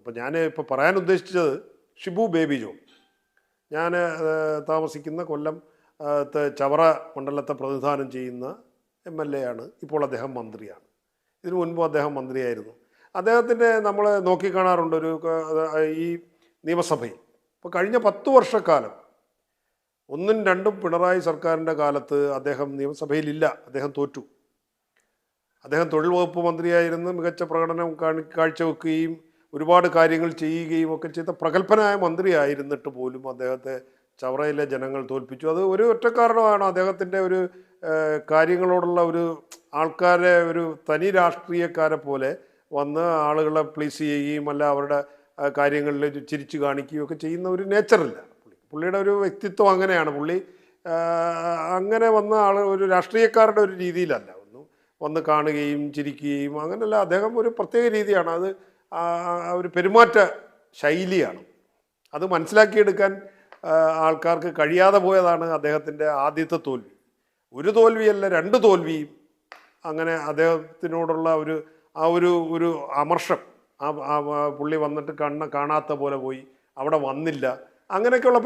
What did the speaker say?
അപ്പോൾ ഞാൻ ഇപ്പോൾ പറയാൻ ഉദ്ദേശിച്ചത് ഷിബു ബേബി ജോൺ. ഞാൻ താമസിക്കുന്ന കൊല്ലം ചവറ മണ്ഡലത്തെ പ്രതിനിധാനം ചെയ്യുന്ന MLA ആണ്. ഇപ്പോൾ അദ്ദേഹം മന്ത്രിയാണ്. ഇതിനു മുൻപും അദ്ദേഹം മന്ത്രിയായിരുന്നു. അദ്ദേഹത്തിൻ്റെ നമ്മൾ നോക്കിക്കാണാറുണ്ട് ഈ നിയമസഭയിൽ. ഇപ്പോൾ കഴിഞ്ഞ 10 വർഷക്കാലം 1ഉം 2ഉം പിണറായി സർക്കാരിൻ്റെ കാലത്ത് അദ്ദേഹം നിയമസഭയിലില്ല. അദ്ദേഹം തോറ്റു. അദ്ദേഹം തൊഴിൽ വകുപ്പ് മന്ത്രിയായിരുന്ന് മികച്ച പ്രകടനം കാഴ്ചവെക്കുകയും ഒരുപാട് കാര്യങ്ങൾ ചെയ്യുകയും ഒക്കെ ചെയ്ത പ്രഗത്ഭനായ മന്ത്രിയായിരുന്നിട്ട് പോലും അദ്ദേഹത്തെ ചവറയിലെ ജനങ്ങൾ തോൽപ്പിച്ചു. അത് ഒരു ഒറ്റ കാരണമാണ് അദ്ദേഹത്തിൻ്റെ ഒരു കാര്യങ്ങളോടുള്ള ഒരു ആൾക്കാരെ ഒരു തനി രാഷ്ട്രീയക്കാരെ പോലെ വന്ന് ആളുകളെ പ്ലീസ് ചെയ്യുകയും അല്ല അവരുടെ കാര്യങ്ങളിൽ ചിരിച്ചു കാണിക്കുകയും ഒക്കെ ചെയ്യുന്ന ഒരു നേച്ചറില്ല. പുള്ളിയുടെ ഒരു വ്യക്തിത്വം അങ്ങനെയാണ്. പുള്ളി അങ്ങനെ വന്ന ഒരു രാഷ്ട്രീയക്കാരുടെ ഒരു രീതിയിലല്ല. വന്ന് കാണുകയും ചിരിക്കുകയും അങ്ങനെയല്ല. അദ്ദേഹം ഒരു പ്രത്യേക രീതിയാണ്. അത് ഒരു പെരുമാറ്റ ശൈലിയാണ്. അത് മനസ്സിലാക്കിയെടുക്കാൻ ആൾക്കാർക്ക് കഴിയാതെ പോയതാണ് അദ്ദേഹത്തിൻ്റെ ആദ്യത്തെ തോൽവി. ഒരു തോൽവിയല്ല, 2 തോൽവിയും. അങ്ങനെ അദ്ദേഹത്തിനോടുള്ള ഒരു അമർഷം, പുള്ളി വന്നിട്ട് കാണാത്ത പോലെ പോയി, അവിടെ വന്നില്ല, അങ്ങനെയൊക്കെയുള്ള